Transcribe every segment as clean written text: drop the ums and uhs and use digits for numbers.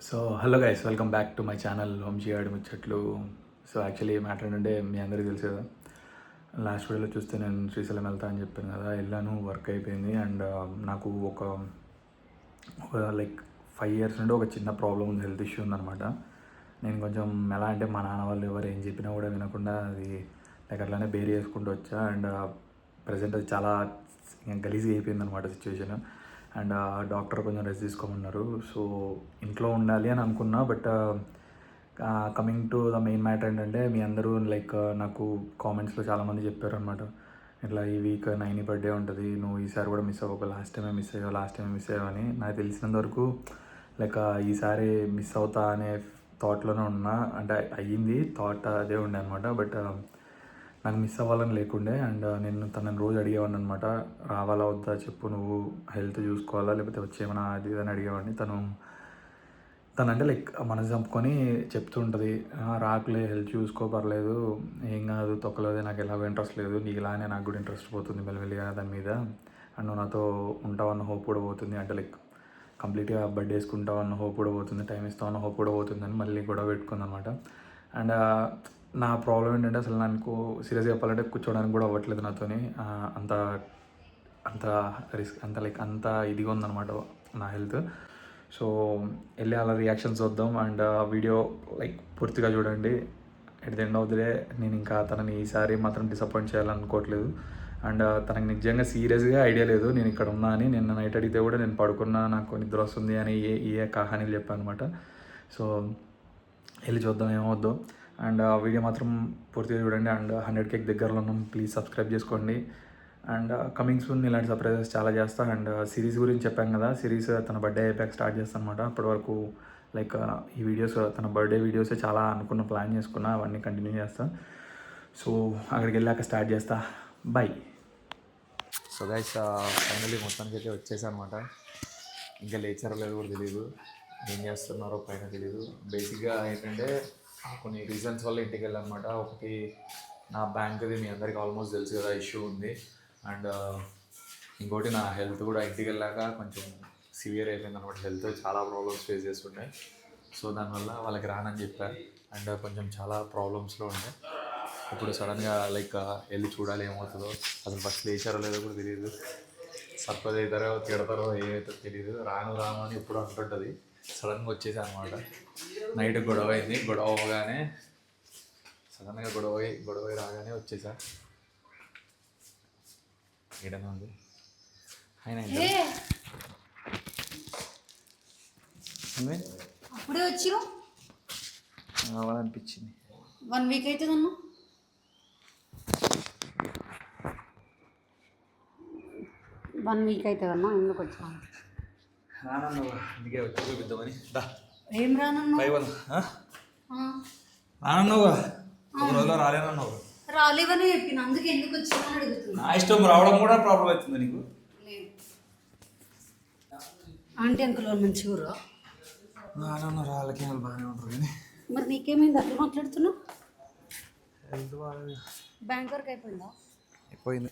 So hello guys, welcome back to my channel Vamshi ఆడి ముచ్చట్లు. So actually matter ఏంటంటే మీ అందరికీ తెలుసు కదా, లాస్ట్ వీడియోలో చూస్తే నేను శ్రీశైలం వెళ్తా అని చెప్పాను కదా, వెళ్ళాను, వర్క్ అయిపోయింది. అండ్ నాకు ఒక లైక్ 5 years నుండి ఒక చిన్న ప్రాబ్లం ఉంది, హెల్త్ ఇష్యూ ఉందన్నమాట. నేను కొంచెం ఎలా అంటే మా నాన్న వాళ్ళు ఎవరు ఏం చెప్పినా కూడా వినకుండా అది లైక్ అట్లానే బేర్ చేసుకుంటూ వచ్చా. అండ్ ప్రజెంట్ అది చాలా గలీజ్గా అయిపోయింది అనమాట సిచ్యువేషన్. అండ్ డాక్టర్ కొంచెం రెస్ట్ తీసుకోమన్నారు. సో ఇంట్లో ఉండాలి అని అనుకున్నా. But coming to the main matter ఏంటంటే, మీ అందరూ లైక్ నాకు కామెంట్స్లో చాలామంది చెప్పారు అనమాట, ఇట్లా ఈ వీక్ నైని బర్త్డే ఉంటుంది, నువ్వు ఈసారి కూడా మిస్ అవ్వకు, లాస్ట్ టైమే మిస్ అయ్యావు అని. నాకు తెలిసినంత వరకు లైక్ ఈసారి మిస్ అవుతా అనే థాట్లోనే ఉన్నా. అంటే అయ్యింది, థాట్ అదే ఉండే అనమాట. బట్ నాకు మిస్ అవ్వాలని లేకుండే. అండ్ నేను తనని రోజు అడిగేవాడిని అనమాట, రావాలా వద్దా చెప్పు, నువ్వు హెల్త్ చూసుకోవాలా లేకపోతే వచ్చేమన్నా అది ఇది అని అడిగేవాడిని. తనంటే లైక్ మనసు చంపుకొని చెప్తూ ఉంటుంది, రాకులే, హెల్త్ చూసుకో, పర్లేదు, ఏం కాదు, తొక్కలేదే, నాకు ఎలాగో ఇంట్రెస్ట్ లేదు, నీకు ఇలానే నాకు కూడా ఇంట్రెస్ట్ పోతుంది మెల్లిమెల్లిగా దాని మీద. అండ్ నువ్వు నాతో ఉంటావన్న హోప్ కూడా పోతుంది, అంటే లైక్ కంప్లీట్గా బర్త్డే వేసుకుంటావన్న హోప్ కూడా పోతుంది, టైం ఇస్తావన్న హోప్ కూడా పోతుందని మళ్ళీ గొడవ పెట్టుకుంది అనమాట. అండ్ నా ప్రాబ్లం ఏంటంటే, అసలు నాకు సీరియస్గా చెప్పాలంటే కూర్చోడానికి కూడా అవ్వట్లేదు నాతోని. అంత అంత రిస్క్, అంత ఇదిగా ఉందన్నమాట నా హెల్త్. సో వెళ్ళి అలా రియాక్షన్స్ చూద్దాం. అండ్ ఆ వీడియో లైక్ పూర్తిగా చూడండి. At the end of the day నేను ఇంకా తనని ఈసారి మాత్రం డిసప్పాయింట్ చేయాలనుకోవట్లేదు. అండ్ తనకి నిజంగా సీరియస్గా ఐడియా లేదు నేను ఇక్కడ ఉన్నా అని. నిన్న నైట్ అడిగితే కూడా నేను పడుకున్నా, నాకు నిద్ర వస్తుంది అని ఏ కహానీలు చెప్పాను అనమాట. సో వెళ్ళి చూద్దాం ఏమవుద్దో. అండ్ ఆ వీడియో మాత్రం పూర్తిగా చూడండి. అండ్ 100K దగ్గరలో ఉన్నాం, ప్లీజ్ సబ్స్క్రైబ్ చేసుకోండి. అండ్ కమింగ్ సూన్ ఇలాంటి సర్ప్రైజెస్ చాలా చేస్తా. అండ్ సిరీస్ గురించి చెప్పాను కదా, సిరీస్ తన బర్త్డే అయిపోయాక స్టార్ట్ చేస్తాను అనమాట. అప్పటి వరకు లైక్ ఈ వీడియోస్, తన బర్త్డే వీడియోసే చాలా అనుకున్న, ప్లాన్ చేసుకున్నా, అవన్నీ కంటిన్యూ చేస్తా. సో అక్కడికి వెళ్ళాక స్టార్ట్ చేస్తా. బై. సో గైస్, ఫైనలీ మొత్తానికి అయితే వచ్చేసాను అనమాట. ఇంకా లేచారో లేదో కూడా తెలియదు, ఏం చేస్తున్నారో పైన తెలియదు. బేసిక్గా ఏంటంటే కొన్ని రీజన్స్ వల్ల ఇంటికి వెళ్ళానమాట. ఒకటి, నా బ్యాంక్ది మీ అందరికీ ఆల్మోస్ట్ తెలుసు కదా, ఇష్యూ ఉంది. అండ్ ఇంకోటి, నా హెల్త్ కూడా ఇంటికి వెళ్ళాక కొంచెం సివియర్ అయిపోయింది అనమాట. హెల్త్ చాలా ప్రాబ్లమ్స్ ఫేస్ చేస్తుండే. సో దానివల్ల వాళ్ళకి రానని చెప్పారు. అండ్ కొంచెం చాలా ప్రాబ్లమ్స్లో ఉండే. ఇప్పుడు సడన్గా లైక్ వెళ్ళి చూడాలి ఏమవుతుందో. అసలు ఫస్ట్ లేచారో లేదో కూడా తెలియదు, సర్ప్రైజ్ అవుతారో తిడతారో ఏమవుతుందో తెలియదు. రాను రాను అని ఎప్పుడు అంటుంటుంది. సడన్గా వచ్చేసి అనమాట. నైట్ గొడవ అయింది, గొడవ అవ్వగానే సడన్గా గొడవ రాగానే వచ్చేసా. ఏడనే ఉంది ఆయన అప్పుడే వచ్చి రావాలనిపించింది. 1 వీక్ అవుతుంది అన్న. 1 వీక్ అవుతుంది అన్న, ఎందుకు వచ్చాను? రానన్నావు, అందుకే వచ్చి చూపిద్దామని. ఏం రానన్నా? రానన్నావుగా, ఒక రోజులో రాలేనన్నావు. రాలేవని చెప్పిన, అందుకే ఎందుకు వచ్చినా అడుగుతున్నా. నా ఇష్టం రావడం కూడా ప్రాబ్లం అవుతుంది నీకు. లేదు ఆంటీ అంకుల్ వాళ్ళు మంచిగా ఊరా? రానన్న వాళ్ళకి వాళ్ళు బాగానే ఉంటారు కానీ మరి నీకేమైంది అట్లా మాట్లాడుతున్నావు? హెల్త్ బాగా బ్యాంక్ వరకు అయిపోయిందా? అయిపోయింది.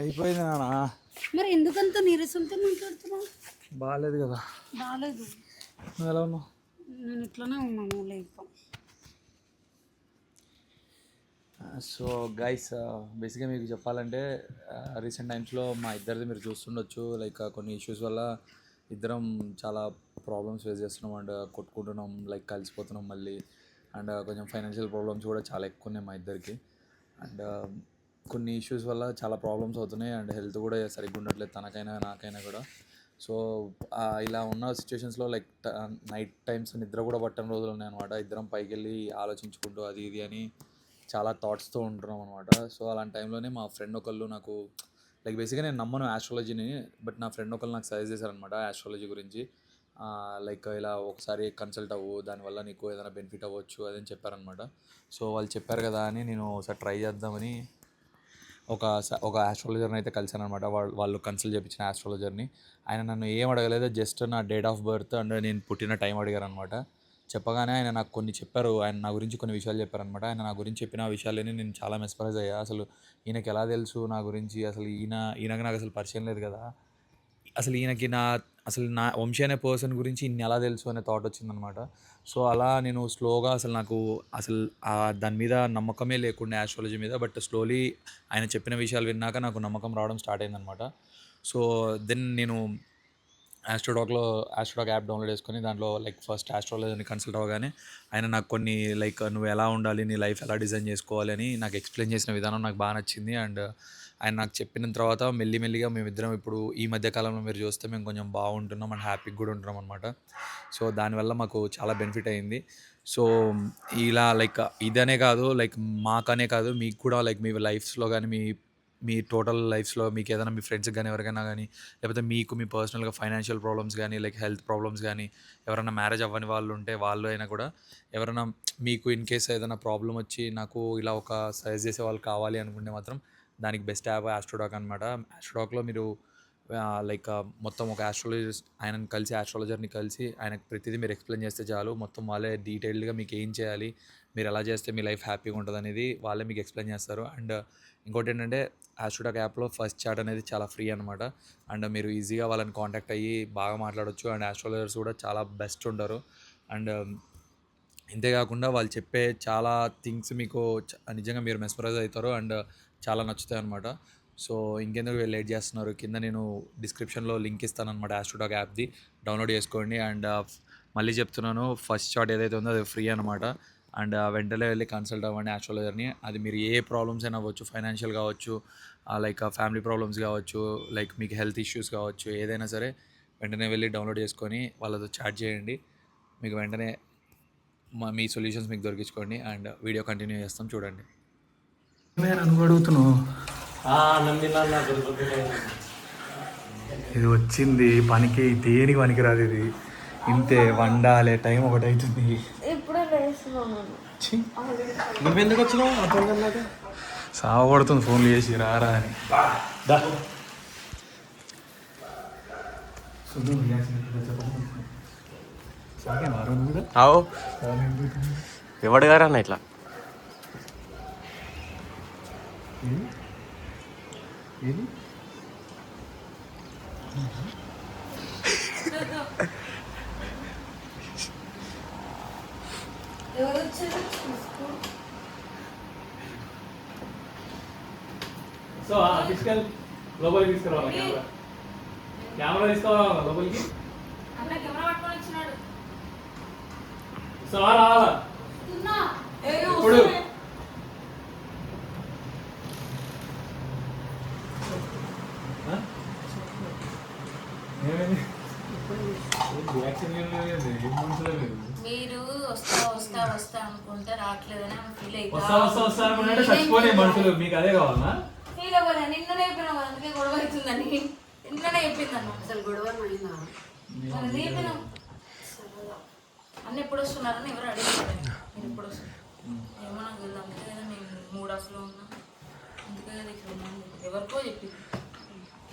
అయిపోయింది నాన్న. మరి ఎందుకంత నీరసంతో మాట్లాడుతున్నావు? బాగాలేదు కదా. బాగాలేదు. నువ్వు ఎలా ఉన్నావు? నేను ఇట్లానే ఉన్నాను లేక. సో గైస్, బేసిక్గా మీకు చెప్పాలంటే రీసెంట్ టైమ్స్లో మా ఇద్దరిది మీరు చూస్తుండొచ్చు. లైక్ కొన్ని ఇష్యూస్ వల్ల ఇద్దరం చాలా ప్రాబ్లమ్స్ ఫేస్ చేస్తున్నాం. అండ్ కొట్టుకుంటున్నాం, లైక్ కలిసిపోతున్నాం మళ్ళీ. అండ్ కొంచెం ఫైనాన్షియల్ ప్రాబ్లమ్స్ కూడా చాలా ఎక్కువ ఉన్నాయి మా ఇద్దరికి. అండ్ కొన్ని ఇష్యూస్ వల్ల చాలా ప్రాబ్లమ్స్ అవుతున్నాయి. అండ్ హెల్త్ కూడా సరిగ్గా ఉండట్లేదు తనకైనా నాకైనా కూడా. సో ఇలా ఉన్న సిచ్యువేషన్స్లో లైక్ నైట్ టైమ్స్ నిద్ర కూడా పట్టని రోజులు ఉన్నాయన్నమాట. ఇద్దరం పైకి వెళ్ళి ఆలోచించుకుంటూ అది ఇది అని చాలా థాట్స్తో ఉంటున్నాం అనమాట. సో అలాంటి టైంలోనే మా ఫ్రెండ్ ఒకళ్ళు నాకు, లైక్ బేసిక్గా నేను నమ్మను ఆస్ట్రాలజీని, బట్ నా ఫ్రెండ్ ఒకళ్ళు నాకు సజెస్ట్ చేశారనమాట ఆస్ట్రాలజీ గురించి. లైక్ ఇలా ఒకసారి కన్సల్ట్ అవ్వు, దానివల్ల నీకు ఏదైనా బెనిఫిట్ అవ్వచ్చు అదని చెప్పారనమాట. సో వాళ్ళు చెప్పారు కదా అని నేను ఒకసారి ట్రై చేద్దామని ఒక ఆస్ట్రాలజర్ని అయితే కలిసాను అనమాట. వాళ్ళు కన్సల్ట్ చేయించిన ఆస్ట్రాలజర్ని. ఆయన నన్ను ఏం అడగలేదు, జస్ట్ నా డేట్ ఆఫ్ బర్త్ అండ్ నేను పుట్టిన టైం అడిగారు అనమాట. చెప్పగానే ఆయన నాకు కొన్ని చెప్పారు, ఆయన నా గురించి కొన్ని విషయాలు చెప్పారనమాట. ఆయన నా గురించి చెప్పిన విషయాలని నేను చాలా మెస్పరైజ్ అయ్యా. అసలు ఈయనకి ఎలా తెలుసు నా గురించి, అసలు ఈయనకి నాకు అసలు పరిచయం లేదు కదా, అసలు ఈయనకి నా వంశీ అనే పర్సన్ గురించి ఇన్ని ఎలా తెలుసు అనే థాట్ వచ్చిందనమాట. సో, అలా నేను స్లోగా నాకు దాని మీద నమ్మకమే లేకుండే యాస్ట్రాలజీ మీద. బట్ స్లోలీ ఆయన చెప్పిన విషయాలు విన్నాక నాకు నమ్మకం రావడం స్టార్ట్ అయిందనమాట. సో, దెన్ నేను ఆస్ట్రోడాక్ యాప్ డౌన్లోడ్ చేసుకొని దాంట్లో ఫస్ట్ ఆస్ట్రాలజర్ని కన్సల్ట్ అవ్వగానే ఆయన నాకు కొన్ని నువ్వు ఎలా ఉండాలి, నీ లైఫ్ ఎలా డిజైన్ చేసుకోవాలి అని నాకు ఎక్స్ప్లెయిన్ చేసిన విధానం నాకు బాగా నచ్చింది. అండ్ ఆయన నాకు చెప్పిన తర్వాత మెల్లిమెల్లిగా మేమిద్దరం ఇప్పుడు ఈ మధ్య కాలంలో మీరు చూస్తే మేము కొంచెం బాగుంటున్నాం అండ్ హ్యాపీగా కూడా ఉంటున్నాం అనమాట. సో, దానివల్ల మాకు చాలా బెనిఫిట్ అయింది. సో, ఇలా ఇదనే కాదు, మాకనే కాదు, మీకు కూడా మీ లైఫ్స్లో కానీ మీ టోటల్ లైఫ్స్లో మీకు ఏదైనా మీ ఫ్రెండ్స్కి కానీ ఎవరికైనా కానీ, లేకపోతే మీకు మీ పర్సనల్గా ఫైనాన్షియల్ ప్రాబ్లమ్స్ కానీ, హెల్త్ ప్రాబ్లమ్స్ కానీ, ఎవరైనా మ్యారేజ్ అవ్వని వాళ్ళు ఉంటే వాళ్ళు అయినా కూడా, ఎవరైనా మీకు ఇన్ కేస్ ఏదైనా ప్రాబ్లం వచ్చి నాకు ఇలా ఒక సజెస్ట్ చేసే వాళ్ళు కావాలి అనుకుంటే మాత్రం దానికి బెస్ట్ యాప్ ఆస్ట్రోడాక్ అనమాట. ఆస్ట్రోడాక్లో మీరు మొత్తం ఒక ఆస్ట్రాలజర్ని కలిసి ఆయనకు ప్రతిదీ మీరు ఎక్స్ప్లెయిన్ చేస్తే చాలు. మొత్తం వాళ్ళే డీటెయిల్డ్గా మీకు ఏం చేయాలి, మీరు ఎలా చేస్తే మీ లైఫ్ హ్యాపీగా ఉంటుంది అనేది వాళ్ళే మీకు ఎక్స్ప్లెయిన్ చేస్తారు. అండ్ ఇంకోటి ఏంటంటే ఆస్ట్రోడాక్ యాప్లో ఫస్ట్ చాట్ అనేది చాలా ఫ్రీ అనమాట. అండ్ మీరు ఈజీగా వాళ్ళని కాంటాక్ట్ అయ్యి బాగా మాట్లాడవచ్చు. అండ్ ఆస్ట్రాలజర్స్ కూడా చాలా బెస్ట్ ఉంటారు. అండ్ ఇంతేకాకుండా వాళ్ళు చెప్పే చాలా థింగ్స్ మీకు నిజంగా మీరు మెస్మరైజ్ అవుతారు అండ్ చాలా నచ్చుతాయి అనమాట. సో, ఇంకెందుకు లేట్ చేస్తున్నారు, కింద నేను డిస్క్రిప్షన్లో లింక్ ఇస్తాను అనమాట ఆస్ట్రోడాక్ యాప్ది, డౌన్లోడ్ చేసుకోండి. అండ్ మళ్ళీ చెప్తున్నాను, ఫస్ట్ చాట్ ఏదైతే ఉందో అది ఫ్రీ అనమాట. అండ్ వెంటనే వెళ్ళి కన్సల్ట్ అవ్వండి ఆస్ట్రాలజర్ని. అది మీరు ఏ ప్రాబ్లమ్స్ అయినా అవ్వచ్చు, ఫైనాన్షియల్ కావచ్చు, ఫ్యామిలీ ప్రాబ్లమ్స్ కావచ్చు, మీకు హెల్త్ ఇష్యూస్ కావచ్చు, ఏదైనా సరే వెంటనే వెళ్ళి డౌన్లోడ్ చేసుకొని వాళ్ళతో చాట్ చేయండి. మీకు వెంటనే మీ సొల్యూషన్స్ మీకు దొరికించుకోండి. అండ్ వీడియో కంటిన్యూ చేస్తాం, చూడండి. నేను అడుగుతున్నావు, ఇది వచ్చింది పనికి, దేనికి పనికి రాదు ఇది. ఇంతే వండాలి, టైం ఒకటి అవుతుంది. నువ్వెందుకు వచ్చినావు? సావబడుతుంది ఫోన్లు చేసి రారా అని. ఎవడు గారా అన్న ఇట్లా సో తీసుకెళ్ళి లోపలికి తీసుకురావాలి, కెమెరా తీసుకోవాలి లోపలికి. సార్ రావాలా ఇప్పుడు? మీరు వస్తా అనుకుంటే రావట్లేదని ఫీల్ వస్తా అనుకుంటే చచ్చిపోలే మనుషులు, మీకు అదే కావాలన్నా? ఫీల్ అవ్వలే, నిన్ననే చెప్పినా అందుకే గొడవ అవుతుందని. నిన్ననే చెప్పిందన్న అసలు గొడవ అయిందా? చెప్పినాం అన్న ఎప్పుడు వస్తున్నారని ఎవరు అడిగారు, నేను ఎప్పుడు వస్తున్నా ఏమో నాకు తెలియదు. అందుకే కదా మేము 3 అసలు ఉన్నాం, అందుకే కదా ఇక్కడ ఉన్నాం. ఎవరికో చెప్పింది,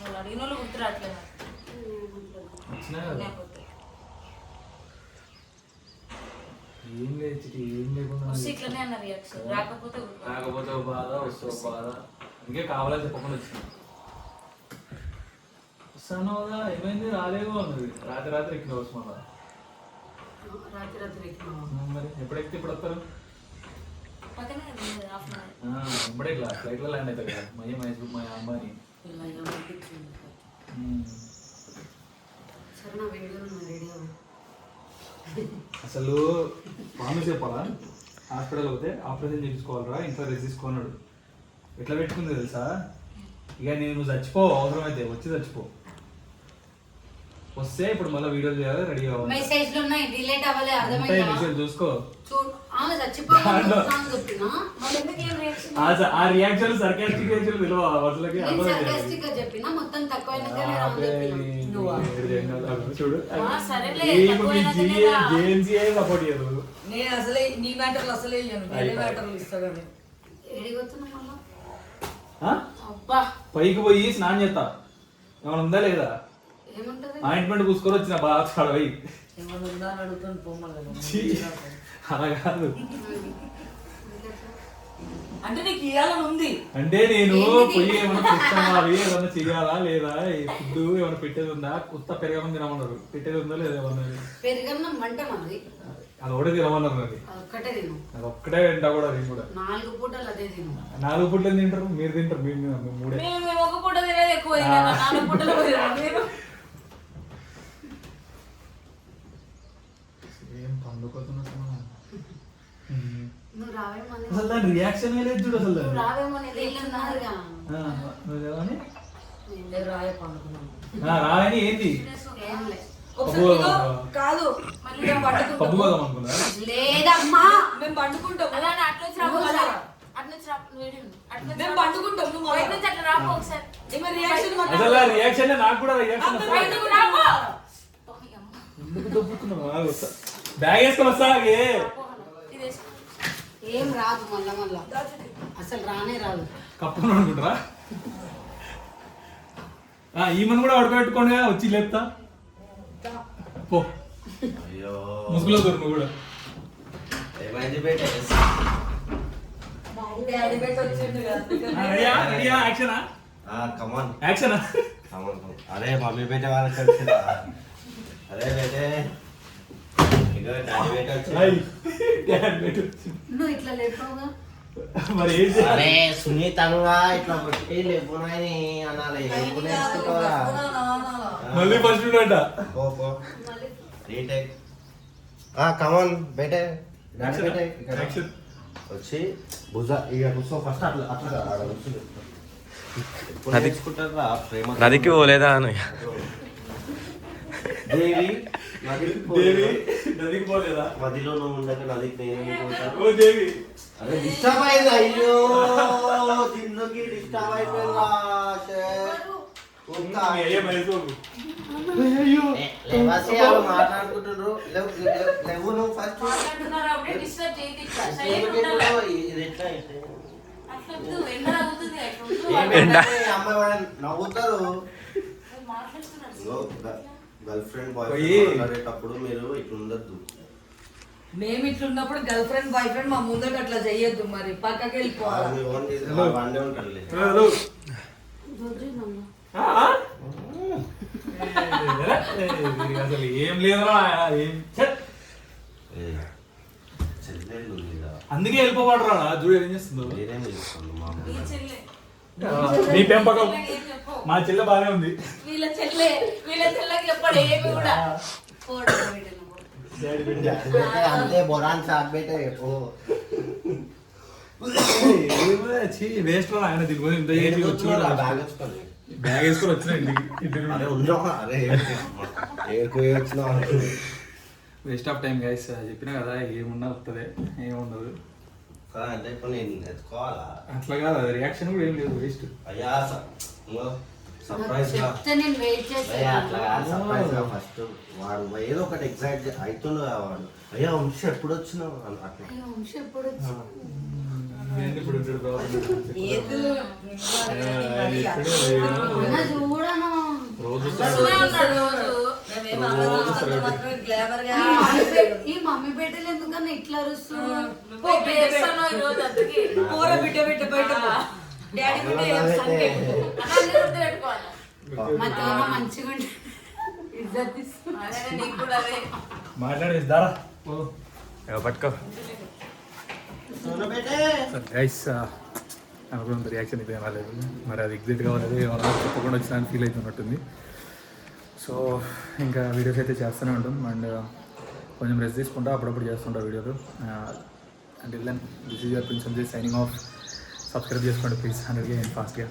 వాళ్ళు అడిగిన వాళ్ళు గుర్తు రావట్లేదు. ఇట్లనే అన్న రియాక్షన్, రాకపోతే బాధ, వస్తే బాధ. ఇంకే కావాలని చెప్పకుండా వచ్చింది. వస్తాను కదా, ఏమైంది రాలేవు అన్నది. రాత్రి ఎక్కిన వస్తు మళ్ళా మరి ఎప్పుడు ఎక్కితే ఇప్పుడు వస్తారు? ఇప్పుడే ఫ్లైట్లో ల్యాండ్ అవుతారు కదా, మా అమ్మాయి. అసలు మామూలు చెప్పాలా, హాస్పిటల్ పోతే ఆపరేషన్ చేయించుకోవాలరా, ఇంట్లో రెస్ట్ తీసుకోన్నాడు. ఎట్లా పెట్టుకుంది తెలుసా? ఇక నువ్వు చచ్చిపో, అవసరమైతే వచ్చి చచ్చిపో. వస్తే ఇప్పుడు మళ్ళీ వీడియో చేయాలి, రెడీ కావాలి. మెసేజ్లు ఉన్నాయి, డిలీట్ అవ్వలే, అర్థమైందా? మెసేజ్ చూసుకో. ఆమె చచ్చిపోవాలి. ఆ రియాక్షన్ సర్కాస్టిక్ రియాక్షన్ విలువ అసలుకి సర్కాస్టిక్ గా చెప్పినా మొత్తం తక్కువైనాకనే చూడు. సరేలే, సపోర్ట్ చేయదు. నేను అసలే నీ మ్యాటర్లు అసలే వేరే మ్యాటర్లు ఇస్తా కానీ ఏడిపోతున్నా మళ్ళా. అబ్బా పైకి పోయి స్నానం చేస్తా, ఏమైనా ఉందా లేదా? ఏముంటది? ఆయింట్మెంట్ కూసుకొని వచ్చిన బాగా పోయి. ఏమన్నా ఉందా అని అడుగుతాను పోమని. అలా కాదు, అంటే నీకు ఇవ్వాలని ఉంది. అంటే నేను పోయి ఏమైనా తెచ్చాలి, ఏమన్నా చెయ్యాలా లేదా, ఫుడ్ ఏమైనా పెట్టేది ఉందా, కొత్త పెరగమని తినమన్నారు, పెట్టేది ఉందా లేదా ఏమన్నది, పెరుగన్నం మంట మనది అది ఒకటే తినమన్నారు. అది ఒక్కటే తిను, అది ఒక్కటే తింటా కూడా, అది కూడా 4 పూటలు అదే తిను. 4 పూటలు తింటారు, మీరు తింటారు, మీరు 3. మేము ఒక పూట తినేది ఎక్కువ తిన్నాను, 4 పూటలు మీరు ఏం పండుకోతున్నా నువ్వు రావేమో అసలు దాని రియాక్షన్ లేదు చూడు అసలు నువ్వు రావేమో అనేది తెలుసున్నారుగా. నువ్వేమని నేను రాయ పండుకున్నాను. రాని ఏంది ఏం లే. ఒకసారి ఇదిగో, కాదు మళ్ళీ మేము పండుకుంటాం. పబ్బు కదా అనుకున్నా. లేదమ్మా మేము పండుకుంటాం. అలా అట్లా వచ్చి రాకు ఒకసారి. అట్లా వచ్చి రాకు, వేడి ఉంది. అట్లా వచ్చి మేము రాకు. పండుకుంటాం. నువ్వు బయట నుంచి అట్లా రాకు ఒకసారి. ఏమో రియాక్షన్ అసలు రియాక్షన్ నాకు కూడా రియాక్షన్ బయటకు రాకు. ఎందుకు దొబ్బుతున్నావు? బ్యాగ్ వేసుకొని వస్తా ఆగే. ఇది వేసుకో. ఏం రాదు మళ్ళా అసలు రానే రాదు. కప్పును అనుకుంటారా? ఈమెను కూడా పడుకోబెట్టుకోండి, వచ్చి లేపుతా పో. అయ్యో ముసుగులో దొరు నువ్వు కూడా. ఏమైంది బేట? డాడీ పెట్టి వచ్చిండు కదా. రెడీయా? రెడీయా? యాక్షనా? కమాన్ యాక్షనా? కమాన్. అరే మమ్మీ బేట వాళ్ళకి వచ్చిందా? అరే బేటే ఇగో డాడీ బేట వచ్చింది. హాయ్. డాడ్ బయట వచ్చింది. నువ్వు ఇట్లా లేపావుగా. మరి ఏం చేయాలి? అరే సునీతనుగా ఇట్లా కొట్టి లేపునాయని అనాలి. లేపునేసుకుంటావా? మళ్ళీ ఫస్ట్ అంట. పో రీటేక్. కమాన్ బేటే డాడీ బేటే ఇక్కడ యాక్షన్. వచ్చి భుజ ఇక కూర్చో ఫస్ట్ అట్లా అట్లా ఆడ కూర్చుంది. ఎప్పుడు నేర్చుకుంటారా ప్రేమ? నదికి పోలేదా అని దేవి నదికి దేవి నదికి పోలేదా? మదిలో నువ్వు ఉండక నదికి నేను పోతాను. ఓ దేవి. అరే డిస్టర్బ్ అయింది. అయ్యో తిందుకి డిస్టర్బ్ అయిపోయిందా? మాట్లాడుకుంటున్నారు. లేవు నువ్వు ఫస్ట్ మాట్లాడుతున్నారు అప్పుడే disturb చేయొద్దు ఇట్లా. Silent ఉండాలి. ఇది ఎట్లా అట్లా వద్దు, ఎండ తగ్గుతుంది, అట్లా వద్దు. అమ్మాయి వాళ్ళని నవ్వుతారు. మాట్లాడుతున్నాడు. గర్ల్ ఫ్రెండ్ బాయ్ ఫ్రెండ్ మాట్లాడేటప్పుడు మీరు ఇట్లా ఉండద్దు. మేము ఇట్లా ఉన్నప్పుడు గర్ల్ ఫ్రెండ్ బాయ్ ఫ్రెండ్ మా ముందట అట్లా చెయ్యొద్దు. మరి పక్కకి వెళ్ళిపోవాలి. వన్డే ఉంటాడులే. అసలు ఏం లేదురా, ఏం చెల్లెళ్ళు లేదా? అందుకే వెళ్ళిపోవాడరా. చూడు ఏం చేస్తుందో. మీరేం చేస్తుంది మా ఈ చెల్లె. మీ పెంపకం. ఏం చెప్పు. మా చెల్లె బాగానే ఉంది. వీళ్ళ చెల్లెకి చెప్పాడు ఏమి కూడా. అంతే బొరాన్ షాక్ బేటే. వేస్ట్ ఆయన దిగుతుంది. ఇంత చేసి వచ్చి బ్యాగ్ వేసుకొని వచ్చిన ఇంటికి. Waste of time guys. చెప్పినా కదా ఏమున్నా వస్తుంది, ఏముండదు. అంటే ఇప్పుడు నేను నేర్చుకోవాలా? అట్లా కాదు, అది రియాక్షన్ కూడా ఏం లేదు, వేస్ట్. అయ్యా సర్ప్రైజ్ గా చెప్తే నేను వెయిట్ చేస్తాను. అట్లా సర్ప్రైజ్ గా ఫస్ట్ వాడు ఏదో ఒకటి ఎగ్జైట్ అవుతుండు వాడు. అయ్యా వంశ ఎప్పుడు వచ్చినావు అట్లా. వంశం ఎప్పుడు ఏంటి ఇప్పుడు ఉంటాడు బాబు? ఏదో చూడను. రోజు వస్తూనే ఉన్నాడు రోజు. గ్లామర్ గా ఈ మమ్మీ బిడ్డలు ఎందుకన్నా ఇట్లా అరుస్తున్నారు? పో, వేస్తాను ఈ రోజు అందుకే. కూర బిడ్డ బిడ్డ బయట డాడీ బిడ్డ సండే అన్నీ గుర్తు పెట్టుకోవాలి. మా తోమ మంచిగా ఉంటే ఇజ్జత్ ఇస్తుంది. అదే నీకు కూడా అదే. మాట్లాడేస్తారా పట్టుకో. గైస్ నాకు కూడా అంత రియాక్షన్ అయితే రాలేదు. మరి అది ఎగ్జిట్ కావాలేదు, ఏమన్నా తప్పకుండా వచ్చిన ఫీల్ అవుతున్నట్టుంది. సో ఇంకా వీడియోస్ అయితే చేస్తూనే ఉంటాం అండ్ కొంచెం రెస్ట్ తీసుకుంటా, అప్పుడప్పుడు చేస్తుంటా వీడియోలు. And then this is your prince Sanjay signing off. Subscribe చేసుకోండి ప్లీజ్ 100K ఫాస్ట్గా.